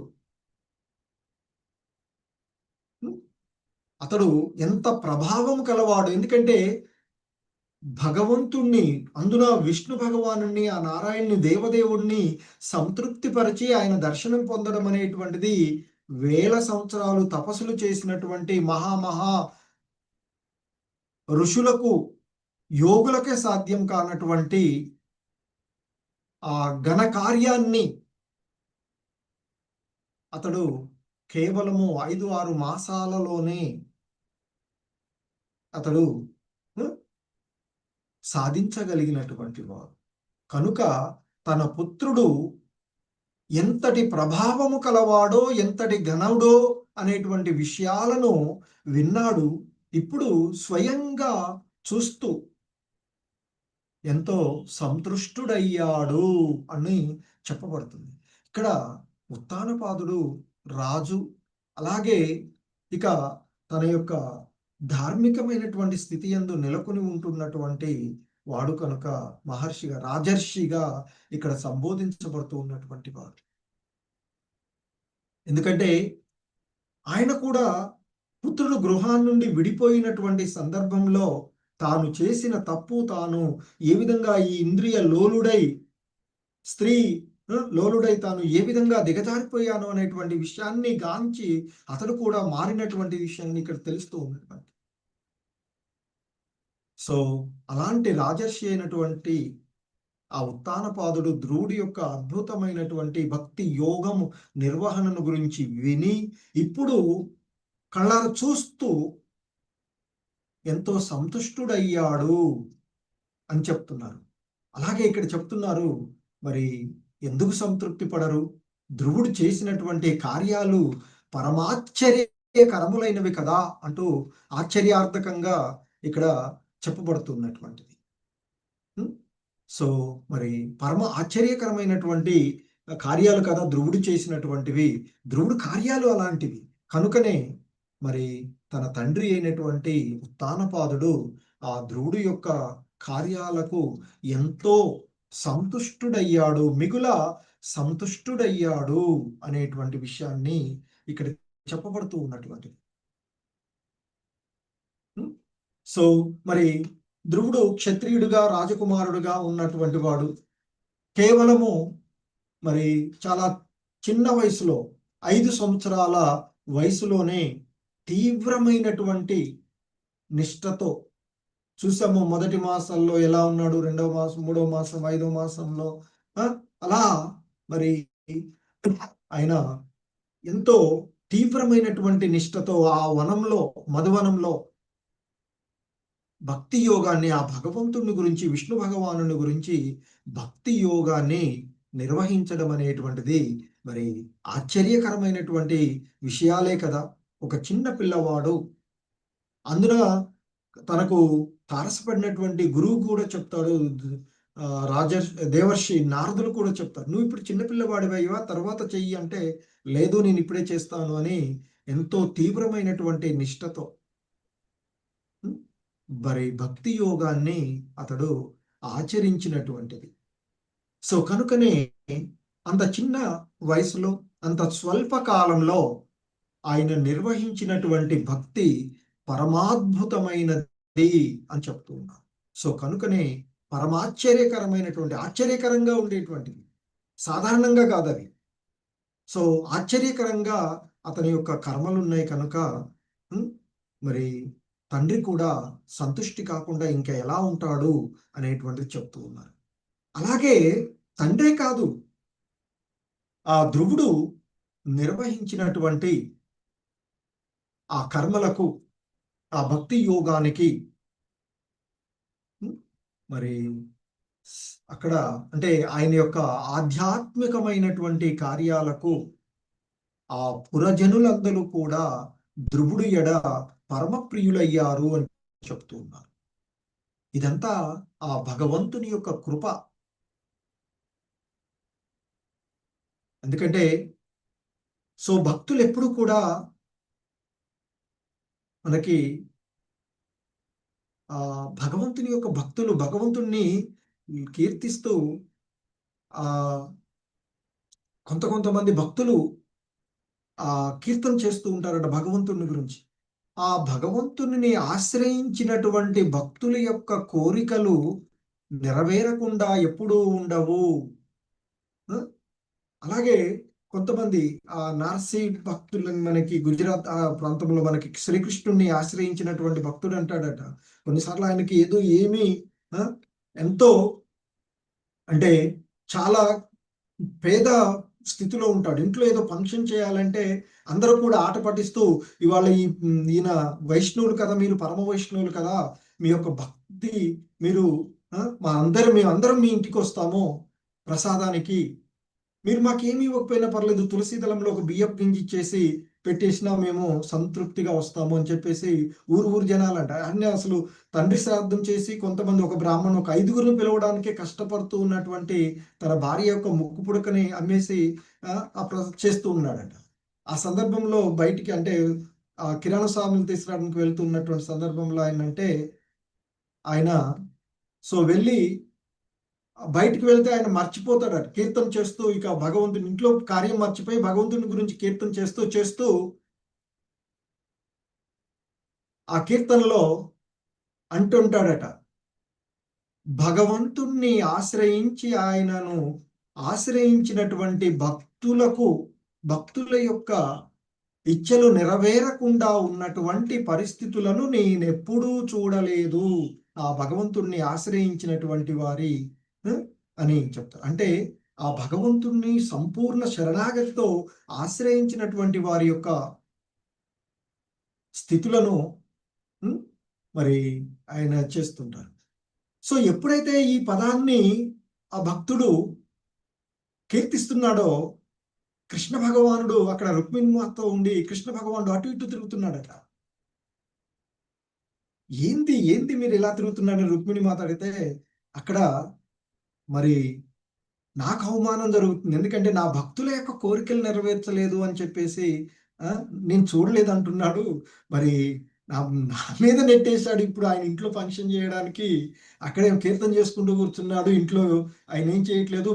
అతడు ఎంత ప్రభావం కలవాడు. ఎందుకంటే భగవంతుణ్ణి, అందున విష్ణు భగవానుణ్ణి, ఆ నారాయణుని దేవదేవుణ్ణి సంతృప్తిపరిచి ఆయన దర్శనం పొందడం అనేటువంటిది వేల సంవత్సరాలు తపస్సులు చేసినటువంటి మహా ఋషులకు, యోగులకే సాధ్యం కానటువంటి ఆ ఘన కార్యాన్ని అతడు కేవలము 5-6 మాసాలలోనే అతడు సాధించగలిగినటువంటి వాడు. కనుక తన పుత్రుడు ఎంతటి ప్రభావము కలవాడో, ఎంతటి ఘనుడో అనేటువంటి విషయాలను విన్నాడు. ఇప్పుడు స్వయంగా చూస్తూ ఎంతో సంతృష్టుడయ్యాడు అని చెప్పబడుతుంది. ఇక్కడ ఉత్తానపాదుడు రాజు, అలాగే ఇక తన యొక్క ధార్మికమైనటువంటి స్థితి యందు నెలకొని ఉంటున్నటువంటి వాడు కనుక మహర్షిగా, రాజర్షిగా ఇక్కడ సంబోధించబడుతూ ఉన్నటువంటి వాడు. ఎందుకంటే ఆయన కూడా పుత్రుడు గృహాన్ని నుండి విడిపోయినటువంటి సందర్భంలో తాను చేసిన తప్పు, తాను ఏ విధంగా ఈ ఇంద్రియ లోలుడై స్త్రీ లోలుడై తాను ఏ విధంగా దిగజారిపోయాను అనేటువంటి విషయాన్ని గాంచి అతడు కూడా మారినటువంటి విషయాన్ని ఇక్కడ తెలుస్తూ ఉన్నటువంటి. సో అలాంటి రాజర్షి అయినటువంటి ఆ ఉత్తానపాదుడు ధ్రువుడి యొక్క అద్భుతమైనటువంటి భక్తి యోగము నిర్వహణను గురించి విని ఇప్పుడు కళ్ళారా చూస్తూ ఎంతో సంతుష్టుడయ్యాడు అని చెప్తున్నారు. అలాగే ఇక్కడ చెప్తున్నారు, మరి ఎందుకు సంతృప్తి పడరు? ధ్రువుడు చేసినటువంటి కార్యాలు పరమాశ్చర్యకరములైనవి కదా అంటూ ఆశ్చర్యార్థకంగా ఇక్కడ చెప్పబడుతున్నటువంటిది. సో మరి పరమ ఆశ్చర్యకరమైనటువంటి కార్యాలు కదా ధ్రువుడు చేసినటువంటివి. ధ్రువుడు కార్యాలు అలాంటివి కనుకనే మరి తన తండ్రి అయినటువంటి ఉత్తానపాదుడు ఆ ధ్రువుడు యొక్క కార్యాలకు ఎంతో సంతుష్టుడయ్యాడు, మిగుల సంతుష్టుడయ్యాడు అనేటువంటి విషయాన్ని ఇక్కడ చెప్పబడుతూ ఉన్నటువంటిది. సో మరి ధ్రువుడు క్షత్రియుడుగా రాజకుమారుడుగా ఉన్నటువంటి వాడు కేవలము మరి చాలా చిన్న వయసులో 5 సంవత్సరాల వయసులోనే తీవ్రమైనటువంటి నిష్ఠతో చూసాము. మొదటి మాసంలో ఎలా ఉన్నాడు, 2వ మాసం, 3వ మాసం, 5వ మాసంలో అలా మరి ఆయన ఎంతో తీవ్రమైనటువంటి నిష్ఠతో ఆ వనంలో, మధువనంలో భక్తి యోగాన్ని, ఆ భగవంతుని గురించి, విష్ణు భగవానుని గురించి భక్తి యోగాన్ని నిర్వహించడం అనేటువంటిది మరి ఆశ్చర్యకరమైనటువంటి విషయాలే కదా. ఒక చిన్న పిల్లవాడు, అందున తనకు తారసపడినటువంటి గురువు కూడా చెప్తాడు, దేవర్షి నారదులు కూడా చెప్తారు, నువ్వు ఇప్పుడు చిన్నపిల్లవాడివయ్యవా, తర్వాత చెయ్యి అంటే లేదు నేను ఇప్పుడే చేస్తాను అని ఎంతో తీవ్రమైనటువంటి నిష్ఠతో మరి భక్తి యోగాన్ని అతడు ఆచరించినటువంటిది. సో కనుకనే అంత చిన్న వయసులో, అంత స్వల్ప కాలంలో ఆయన నిర్వహించినటువంటి భక్తి పరమాద్భుతమైనది అని చెప్తూ ఉన్నారు. సో కనుకనే పరమాశ్చర్యకరమైనటువంటి, ఆశ్చర్యకరంగా ఉండేటువంటిది, సాధారణంగా కాదు అవి. సో ఆశ్చర్యకరంగా అతని యొక్క కర్మలు ఉన్నాయి కనుక మరి తండ్రి కూడా సంతుష్టి కాకుండా ఇంకా ఎలా ఉంటాడు అనేటువంటిది చెప్తూ ఉన్నారు. అలాగే తండ్రే కాదు, ఆ ధ్రువుడు నిర్వహించినటువంటి ఆ కర్మలకు, ఆ భక్తి యోగానికి మరి అక్కడ అంటే ఆయన యొక్క ఆధ్యాత్మికమైనటువంటి కార్యాలకు ఆ పురజనులందరూ కూడా ధ్రువుడు ఎడ పరమప్రియులయ్యారు అని చెప్తూ ఉన్నారు. ఇదంతా ఆ భగవంతుని యొక్క కృప. ఎందుకంటే సో భక్తులు ఎప్పుడు కూడా మనకి భగవంతుని యొక్క భక్తులు భగవంతుణ్ణి కీర్తిస్తూ కొంతమంది భక్తులు కీర్తన చేస్తూ ఉంటారట భగవంతుని గురించి. ఆ భగవంతుని ఆశ్రయించినటువంటి భక్తుల యొక్క కోరికలు నెరవేరకుండా ఎప్పుడూ ఉండవు. అలాగే కొంతమంది నార్సీ భక్తులని మనకి గుజరాత్ ఆ ప్రాంతంలో మనకి శ్రీకృష్ణుడిని ఆశ్రయించినటువంటి భక్తుడు అంటాడట, కొన్నిసార్లు ఆయనకి ఏదో ఏమీ ఎంతో అంటే చాలా పేద స్థితిలో ఉంటాడు. ఇంట్లో ఏదో ఫంక్షన్ చేయాలంటే అందరూ కూడా ఆట పట్టిస్తూ ఇవాళ ఈయన వైష్ణవులు కదా, మీరు పరమ వైష్ణవులు కదా, మీ యొక్క భక్తి మీరు మేమందరం మీ ఇంటికి వస్తాము ప్రసాదానికి, మీరు మాకేమి ఇవ్వకపోయినా పర్లేదు, తులసి దళంలో ఒక బియ్యపు గింజ ఇచ్చేసి పెట్టేసినా మేము సంతృప్తిగా వస్తాము అని చెప్పేసి ఊరు జనాలంట. అన్నీ అసలు తండ్రి శ్రాద్ధం చేసి కొంతమంది ఒక బ్రాహ్మణు ఒక 5గురిని పిలవడానికే కష్టపడుతూ ఉన్నటువంటి తన భార్య యొక్క ముక్కు పుడకని అమ్మేసి చేస్తూ ఉన్నాడంట. ఆ సందర్భంలో బయటికి అంటే ఆ కిరాణా సామాన్లు తీసుకురావడానికి వెళ్తున్నటువంటి సందర్భంలో ఆయన సో వెళ్ళి బయటికి వెళ్తే ఆయన మర్చిపోతాడు, కీర్తన చేస్తూ, ఇక భగవంతుని ఇంట్లో కార్యం మర్చిపోయి భగవంతుని గురించి కీర్తన చేస్తూ చేస్తూ ఆ కీర్తనలో అంటుంటాడట, భగవంతుణ్ణి ఆశ్రయించి ఆయనను ఆశ్రయించినటువంటి భక్తుల యొక్క ఇచ్చలు నెరవేరకుండా ఉన్నటువంటి పరిస్థితులను నేనెప్పుడూ చూడలేదు. ఆ భగవంతుణ్ణి ఆశ్రయించినటువంటి వారి అని చెప్తారు. అంటే ఆ భగవంతుణ్ణి సంపూర్ణ శరణాగతితో ఆశ్రయించినటువంటి వారి యొక్క స్థితులను మరి ఆయన చేస్తుంటారు. సో ఎప్పుడైతే ఈ పదాన్ని ఆ భక్తుడు కీర్తిస్తున్నాడో, కృష్ణ భగవానుడు అక్కడ రుక్మిణిమాతో ఉండి కృష్ణ భగవానుడు అటు ఇటు తిరుగుతున్నాడట. ఏంది మీరు ఇలా తిరుగుతున్నాడని రుక్మిణిమాత అడిగితే, అక్కడ మరి నాకు అవమానం జరుగుతుంది, ఎందుకంటే నా భక్తుల యొక్క కోరికలు నెరవేర్చలేదు అని చెప్పేసి నేను చూడలేదు అంటున్నాడు. మరి నా మీద నెట్టేశాడు. ఇప్పుడు ఆయన ఇంట్లో ఫంక్షన్ చేయడానికి అక్కడే కీర్తన చేసుకుంటూ కూర్చున్నాడు. ఇంట్లో ఆయన ఏం చేయట్లేదు.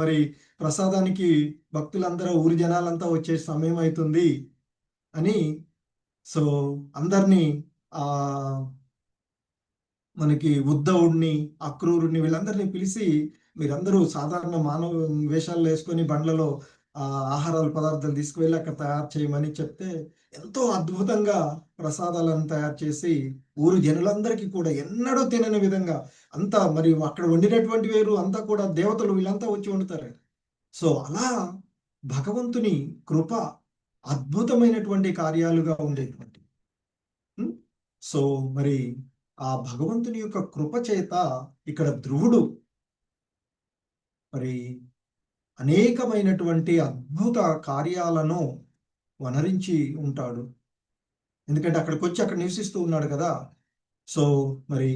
మరి ప్రసాదానికి భక్తులందరూ, ఊరి జనాలంతా వచ్చే సమయం అవుతుంది అని సో అందరినీ మనకి ఉద్ధవుడిని, అక్రూరుని, వీళ్ళందరినీ పిలిచి, మీరందరూ సాధారణ మానవ వేషాలు వేసుకొని బండ్లలో ఆహారాల పదార్థాలు తీసుకువెళ్ళి అక్కడ తయారు చేయమని చెప్తే, ఎంతో అద్భుతంగా ప్రసాదాలను తయారు చేసి ఊరు జనులందరికీ కూడా ఎన్నడూ తినని విధంగా అంతా, మరి అక్కడ వండినటువంటి వేరు అంతా కూడా దేవతలు వీళ్ళంతా వచ్చి వండుతారు. సో అలా భగవంతుని కృప అద్భుతమైనటువంటి కార్యాలుగా ఉండేటువంటి. సో మరి ఆ భగవంతుని యొక్క కృప చేత ఇక్కడ ధ్రువుడు మరి అనేకమైనటువంటి అద్భుత కార్యాలను వనరించి ఉంటాడు. ఎందుకంటే అక్కడికి వచ్చి అక్కడ నివసిస్తూ ఉన్నాడు కదా. సో మరి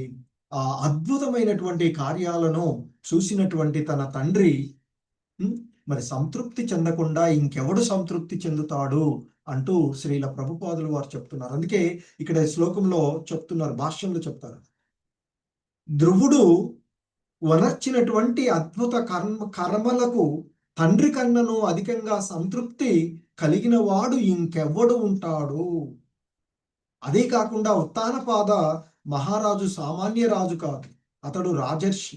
ఆ అద్భుతమైనటువంటి కార్యాలను చూసినటువంటి తన తండ్రి మరి సంతృప్తి చెందకుండా ఇంకెవడు సంతృప్తి చెందుతాడు అంటూ శ్రీల ప్రభుపాదులు వారు చెప్తున్నారు. అందుకే ఇక్కడ శ్లోకంలో చెప్తున్నారు, భాష్యంలో చెప్తారు, ధ్రువుడు వనర్చినటువంటి అద్భుత కర్మలకు తండ్రి కన్నను అధికంగా సంతృప్తి కలిగిన వాడు ఇంకెవ్వడు ఉంటాడు. అదే కాకుండా ఉత్తానపాద మహారాజు సామాన్య రాజు కాదు, అతడు రాజర్షి.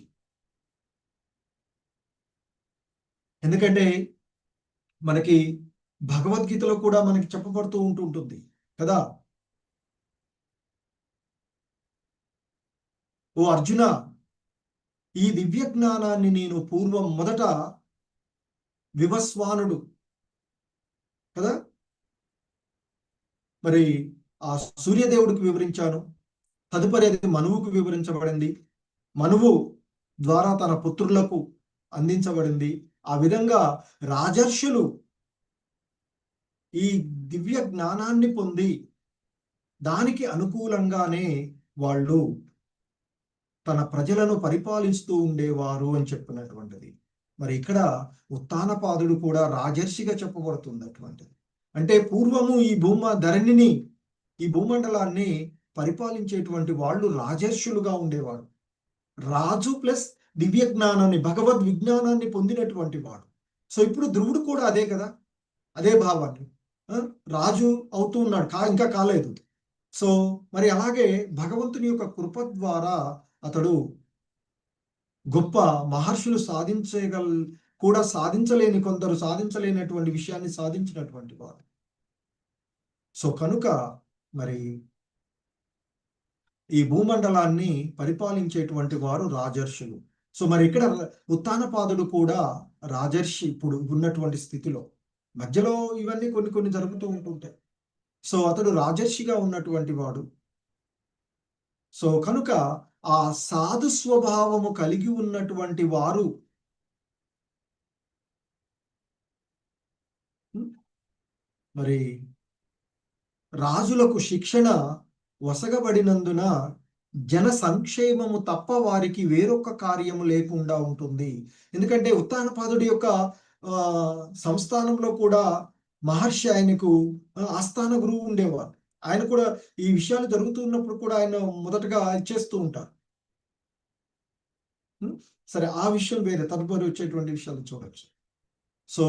ఎందుకంటే మనకి భగవద్గీతలో కూడా మనకి చెప్పబడుతూ ఉంటుంది కదా, ఓ అర్జున, ఈ దివ్య జ్ఞానాన్ని నేను పూర్వం మొదట వివస్వానుడు కదా, మరి ఆ సూర్యదేవుడికి వివరించాను. తదుపరి అది మనువుకు వివరించబడింది. మనువు ద్వారా తన పుత్రులకు అందించబడింది. ఆ విధంగా రాజర్షులు ఈ దివ్య జ్ఞానాన్ని పొంది దానికి అనుకూలంగానే వాళ్ళు తన ప్రజలను పరిపాలిస్తూ ఉండేవారు అని చెప్పినటువంటిది. మరి ఇక్కడ ఉత్తానపాదుడు కూడా రాజర్షిగా చెప్పబడుతుంది అటువంటిది. అంటే పూర్వము ఈ ధరణిని, ఈ భూమండలాన్ని పరిపాలించేటువంటి వాళ్ళు రాజర్షులుగా ఉండేవాడు. రాజు ప్లస్ దివ్య జ్ఞానాన్ని, భగవద్ విజ్ఞానాన్ని పొందినటువంటి వాడు. సో ఇప్పుడు ధ్రువుడు కూడా అదే కదా, అదే భావాన్ని రాజు అవుతూ ఉన్నాడు, ఇంకా కాలేదు. సో మరి అలాగే భగవంతుని యొక్క కృప ద్వారా అతడు గొప్ప మహర్షులు కూడా సాధించలేని, కొందరు సాధించలేనటువంటి విషయాన్ని సాధించినటువంటి వాడు. సో కనుక మరి ఈ భూమండలాన్ని పరిపాలించేటువంటి వారు రాజర్షులు. సో మరి ఇక్కడ ఉత్తానపాదుడు కూడా రాజర్షి ఇప్పుడు ఉన్నటువంటి స్థితిలో. మధ్యలో ఇవన్నీ కొన్ని జరుగుతూ ఉంటుంటాయి. సో అతడు రాజర్షిగా ఉన్నటువంటి వాడు. సో కనుక ఆ సాధు స్వభావము కలిగి ఉన్నటువంటి వారు మరి రాజులకు శిక్షణ వసగబడినందున జన సంక్షేమము తప్ప వారికి వేరొక కార్యము లేకుండా ఉంటుంది. ఎందుకంటే ఉత్తానపాదుడి యొక్క సంస్థానంలో కూడా మహర్షి ఆయనకు ఆస్థాన గురువు ఉండేవారు. ఆయన కూడా ఈ విషయాలు జరుగుతున్నప్పుడు కూడా ఆయన మొదటగా చేస్తూ ఉంటారు. సరే, ఆ విషయం వేరే, తదుపరి వచ్చేటువంటి విషయాలు చూడొచ్చు. సో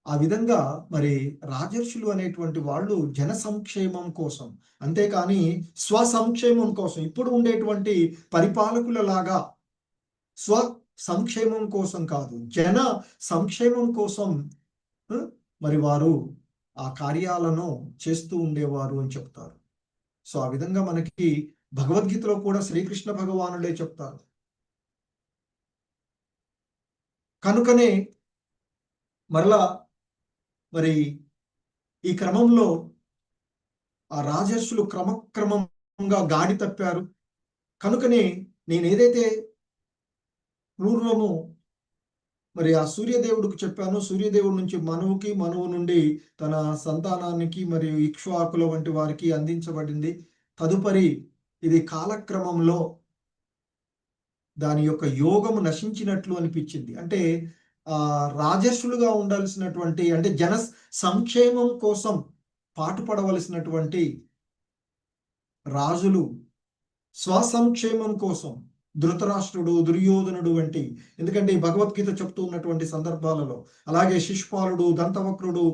ఆ విధంగా మరి రాజర్షులు అనేటువంటి వాళ్ళు జన సంక్షేమం కోసం, అంతేకాని స్వ సంక్షేమం కోసం, ఇప్పుడు ఉండేటువంటి పరిపాలకుల లాగా స్వ సంక్షేమం కోసం కాదు, జన సంక్షేమం కోసం మరి వారు ఆ కార్యాలను చేస్తూ ఉండేవారు అని చెప్తారు. సో ఆ విధంగా మనకి భగవద్గీతలో కూడా శ్రీకృష్ణ భగవానుడే చెప్తారు. కనుకనే మరలా మరి ఈ క్రమంలో ఆ రాజర్షులు క్రమక్రమంగా గాడి తప్పారు. కనుకనే నేను ఏదైతే పూర్వము మరి ఆ సూర్యదేవుడికి చెప్పాను, సూర్యదేవుడి నుంచి మనువుకి, మనువు నుండి తన సంతానానికి మరియు ఇక్ష్వాకుల వంటి వారికి అందించబడింది. తదుపరి ఇది కాలక్రమంలో దాని యొక్క యోగము నశించినట్లు అనిపించింది. అంటే రాజర్షులుగా ఉండాల్సినటువంటి, అంటే జన సంక్షేమం కోసం పాటుపడవలసినటువంటి రాజులు స్వసంక్షేమం కోసం ధృతరాష్ట్రుడు, దుర్యోధనుడు వంటి, ఎందుకంటే ఈ భగవద్గీత చెప్తూ ఉన్నటువంటి సందర్భాలలో, అలాగే శిశుపాలుడు, దంతవక్రుడు,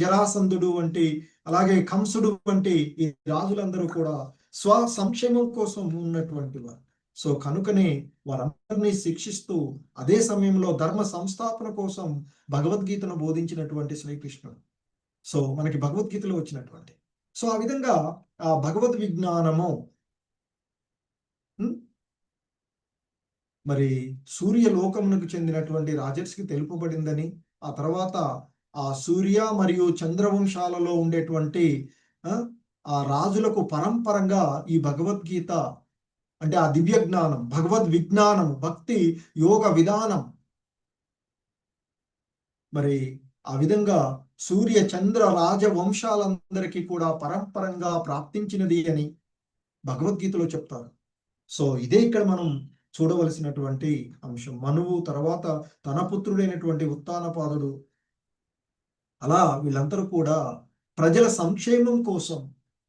జరాసంధుడు వంటి, అలాగే కంసుడు వంటి ఈ రాజులందరూ కూడా స్వ సంక్షేమం కోసం ఉన్నటువంటి వారు. సో కనుకనే వారందరినీ శిక్షిస్తూ అదే సమయంలో ధర్మ సంస్థాపన కోసం భగవద్గీతను బోధించినటువంటి శ్రీకృష్ణుడు. సో మనకి భగవద్గీతలో వచ్చినటువంటి, సో ఆ విధంగా ఆ భగవద్ విజ్ఞానము మరి సూర్యలోకమునకు చెందినటువంటి రాజర్షికి తెలుపబడిందని, ఆ తర్వాత ఆ సూర్య మరియు చంద్రవంశాలలో ఉండేటువంటి ఆ రాజులకు పరంపరంగా ఈ భగవద్గీత అంటే ఆ దివ్య జ్ఞానం, భగవద్ విజ్ఞానం, భక్తి యోగ విధానం మరి ఆ విధంగా సూర్య చంద్ర రాజవంశాలందరికీ కూడా పరంపరంగా ప్రాప్తించినది అని భగవద్గీతలో చెప్తారు. సో ఇదే ఇక్కడ మనం చూడవలసినటువంటి అంశం. మనువు తర్వాత తన పుత్రుడైనటువంటి ఉత్తానపాదుడు, అలా వీళ్ళందరూ కూడా ప్రజల సంక్షేమం కోసం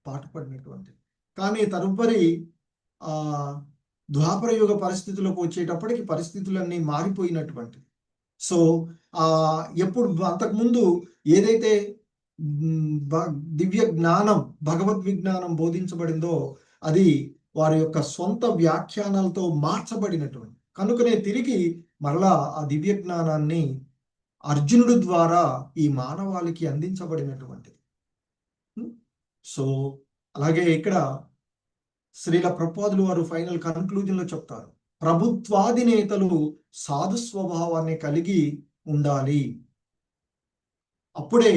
పాటుపడినటువంటి, కానీ తదుపరి ద్వాపర యుగ పరిస్థితులకు వచ్చేటప్పటికి పరిస్థితులన్నీ మారిపోయినటువంటి. సో ఎప్పుడు అంతకుముందు ఏదైతే దివ్య జ్ఞానం, భగవద్ విజ్ఞానం బోధించబడిందో అది వారి యొక్క సొంత వ్యాఖ్యానాలతో మార్చబడినటువంటి, కనుకనే తిరిగి మరలా ఆ దివ్య జ్ఞానాన్ని అర్జునుడు ద్వారా ఈ మానవాళికి అందించబడినటువంటిది. సో అలాగే ఇక్కడ శ్రీల ప్రభుపాదులు వారు ఫైనల్ కన్క్లూజన్ లో చెప్తారు, ప్రభుత్వాధినేతలు సాధు స్వభావాన్ని కలిగి ఉండాలి, అప్పుడే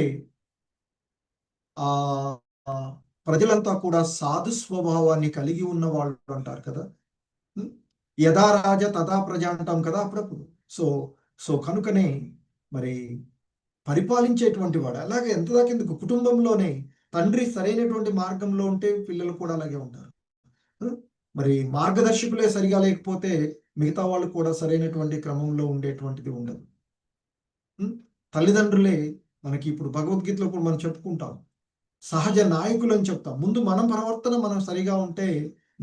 ప్రజలంతా కూడా సాధు స్వభావాన్ని కలిగి ఉన్న వాళ్ళు అంటారు కదా, యథా రాజ తథా ప్రజ అంటాం కదా అప్పుడప్పుడు. సో కనుకనే మరి పరిపాలించేటువంటి వాడు అలాగే ఎంత దాకెందుకు కుటుంబంలోనే తండ్రి సరైనటువంటి మార్గంలో ఉంటే పిల్లలు కూడా అలాగే ఉంటారు. మరి మార్గదర్శకులే సరిగా లేకపోతే మిగతా వాళ్ళు కూడా సరైనటువంటి క్రమంలో ఉండేటువంటిది ఉండదు. తల్లిదండ్రులే మనకి ఇప్పుడు భగవద్గీతలో కూడా మనం చెప్పుకుంటాం, సహజ నాయకులు అని చెప్తాం. ముందు మనం ప్రవర్తన మనం సరిగా ఉంటే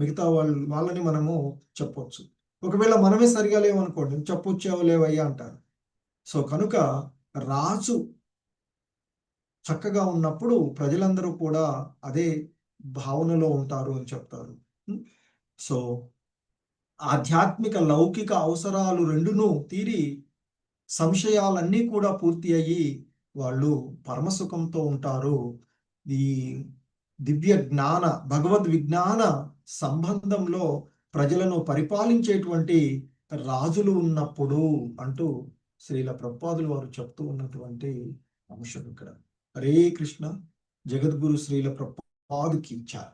మిగతా వాళ్ళని మనము చెప్పొచ్చు. ఒకవేళ మనమే సరిగా లేవనుకోండి, చెప్పొచ్చావు లేవయ్యా అంటారు. సో కనుక రాజు చక్కగా ఉన్నప్పుడు ప్రజలందరూ కూడా అదే భావనలో ఉంటారు అని చెప్తారు. సో ఆధ్యాత్మిక లౌకిక అవసరాలు రెండును తీరి సంశయాలన్నీ కూడా పూర్తి అయ్యి వాళ్ళు పరమసుఖంతో ఉంటారు. ఈ దివ్య జ్ఞాన భగవద్ విజ్ఞాన సంబంధంలో ప్రజలను పరిపాలించేటువంటి రాజులు ఉన్నప్పుడు అంటూ శ్రీల ప్రభుపాదులు వారు చెప్తూ ఉన్నటువంటి అంశం ఇక్కడ. హరే కృష్ణ. జగద్గురు శ్రీల ప్రభుపాదుకి జై.